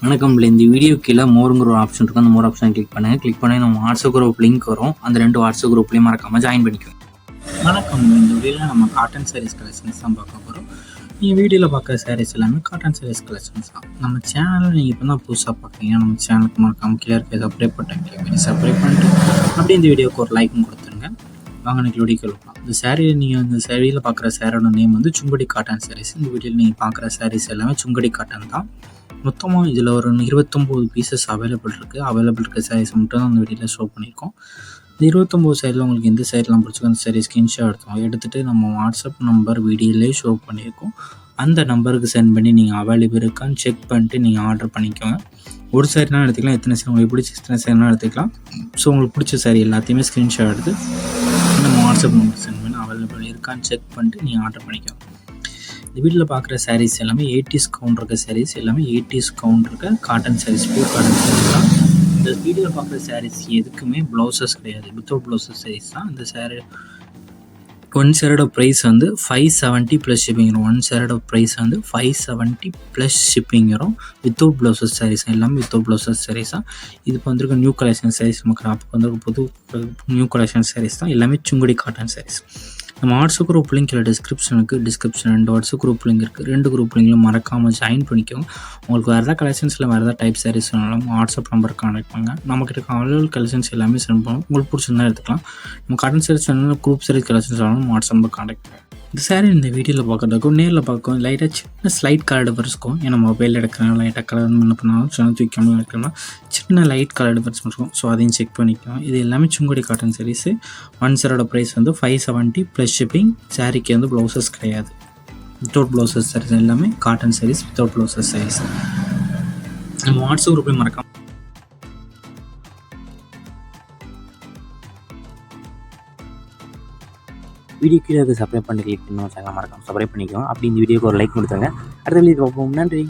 வணக்கம். இந்த வீடியோ கீழே மோருங்கிற ஒரு ஆப்ஷன் இருக்கும். அந்த மோர் ஆப்ஷனை கிளிக் பண்ணி நம்ம வாட்ஸ்அப் குரூப் லிங்க் வரும். அந்த 2 வாட்ஸ்அப் குரூப்லேயும் மறக்காமல் ஜாயின் பண்ணிக்கோங்க. வணக்கம். இந்த வீடியோவில் நம்ம காட்டன் சாரீஸ் கலெக்ஷன்ஸ் தான் பார்க்க போகிறோம். நீங்கள் வீடியோவில் பார்க்குற சாரீஸ் எல்லாமே காட்டன் சாரீஸ் கலெக்ஷன்ஸ் தான். நம்ம சேனலில் நீங்கள் இப்போ தான் புதுசாக பார்க்குறீங்க. நம்ம சேனலுக்கு மறக்காமல் கீழே இருக்க சப்ஸ்கிரைப் பண்ணிட்டு சப்ஸ்கிரைப் பண்ணிட்டு அப்படியே இந்த வீடியோக்கு ஒரு லைக்கும் கொடுத்துருங்க. வாங்க எனக்கு வீடியோ கேட்கலாம். இந்த சாரியில் நீங்கள் இந்த சாரியில் பார்க்குற சாரோட நேம் வந்து சுங்கடி காட்டன் சாரீஸ். இந்த வீடியோவில் நீங்கள் பார்க்குற சாரீஸ் எல்லாமே சுங்கடி காட்டன் தான். மொத்தமாக இதில் ஒரு 29 பீசஸ் அவைலபிள் இருக்க சாரீஸ் மட்டும் தான் அந்த வீடியோவில் ஷோ பண்ணியிருக்கோம். இந்த 29 சாரியில் உங்களுக்கு எந்த சாரீலாம் பிடிச்சிக்கோ அந்த சாரீ ஸ்க்ரீன்ஷாட் எடுத்துகிட்டு நம்ம வாட்ஸ்அப் நம்பர் வீடியோலேயே ஷோ பண்ணியிருக்கோம். அந்த நம்பருக்கு சென்ட் பண்ணி நீங்கள் அவைலபிள் இருக்கான்னு செக் பண்ணிட்டு நீங்கள் ஆர்டர் பண்ணிக்கோங்க. ஒரு சாரினாலும் எடுத்துக்கலாம், எத்தனை சாரி உங்களுக்கு பிடிச்ச எத்தனை சாரினாலும் எடுத்துக்கலாம். ஸோ உங்களுக்கு பிடிச்ச சாரி எல்லாத்தையுமே ஸ்க்ரீன்ஷாட் எடுத்து நம்ம வாட்ஸ்அப் நம்பருக்கு சென்ட் பண்ணி அவைலபிள் இருக்கான்னு செக் பண்ணிட்டு நீங்கள் ஆர்டர் பண்ணிக்கோங்க. இந்த வீட்டில் பார்க்குற சாரீஸ் எல்லாமே 80s கவுண்ட் இருக்க சாரீஸ் எல்லாமே 80s கவுண்ட் இருக்க cotton saris, pure cotton saris தான். இந்த வீடியோவில் பார்க்குற சாரீஸ் எதுக்குமே ப்ளவுசஸ் கிடையாது, வித்தவுட் ப்ளவுசஸ் சாரீஸ் தான். இந்த சாரீ ஒன் சாரோட ப்ரைஸ் வந்து 570 ப்ளஸ் ஷிப்பிங் வரும். ஒன் சாரோட ப்ரைஸ் வந்து 570 ப்ளஸ் ஷிப்பிங் வரும். வித்தவுட் ப்ளவுசஸ் சாரீஸ் எல்லாமே வித்தவுட் ப்ளவுசஸ் சாரீஸ் தான். இது இப்போ வந்துருக்க நியூ கலெக்ஷன் சாரீஸ், நமக்கு அப்போ வந்துருக்க புது நியூ கலெக்ஷன் சாரீஸ் தான். எல்லாமே சுங்குடி காட்டன் சாரீஸ். நம்ம வாட்ஸ்அப் குரூப் லிங்க் இல்லை டிஸ்கிரிப்ஷன் 2 வாட்ஸ்அப் குரூப் லிங்க் இருக்குது. 2 குரூப் லிங்க்லையும் மறக்காமல் ஜாயின் பண்ணிக்கோங்க. உங்களுக்கு வேறு ஏதாவது கலெக்ஷன்ஸில் வேறு ஏதாவது டைப் சாரீஸ் வேணாலும் வாட்ஸ்அப் நம்பர் கான்டெக்ட் பண்ணுங்கள். நமக்கு இருக்க அவைலபிள் கலெக்ஷன்ஸ் எல்லாமே சென்ட் பண்ணுவோம். உங்களுக்கு பிடிச்சிருந்தா எடுத்துக்கலாம். நம்ம காட்டன் சாரீஸ் வேணாலும் குரூப் சாரீஸ் கலெக்ஷன்ஸ் வேணாலும் வாட்ஸ்அப் நம்பர் கான்டெக்ட் பண்ணுங்கள். இந்த சாரீ இந்த வீடியோவில் பார்க்குறதுக்கும் நேரில் பார்க்கும் லைட்டாக சின்ன ஸ்லைட் கலர் டிஃபரன்ஸ் இருக்கும். ஏன்னா மொபைலில் எடுக்கிறனால லைட்டாக கலர் என்ன பண்ணாலும் சின்ன தூக்காமல் எடுக்கிறோம்னா சின்ன லைட் கலர் டிஃபரன்ஸ் இருக்கும். ஸோ அதையும் செக் பண்ணிக்கலாம். இது எல்லாமே சுங்குடி காட்டன் சாரீஸு. ஒன் சாரோட ப்ரைஸ் வந்து 570 ப்ளஸ் ஷிப்பிங். சாரீக்கு வந்து ப்ளவுசஸ் கிடையாது, வித்தவுட் ப்ளவுசஸ் சாரீஸ் எல்லாமே cotton saris, without blouses saris. நம்ம வாட்ஸ்அப் குரூப்லேயும் மறக்காம வீடியோ கீழே சப்ஸ்கிரைப் பண்ணி கிளிக் பண்ணி சேனல் மறக்காம சப்ஸ்கிரைப் பண்ணிக்கோங்க. அப்படி இந்த வீடியோக்கு ஒரு லைக் கொடுத்துருங்க. அடுத்த வீடியோ பார்ப்போம். நன்றி.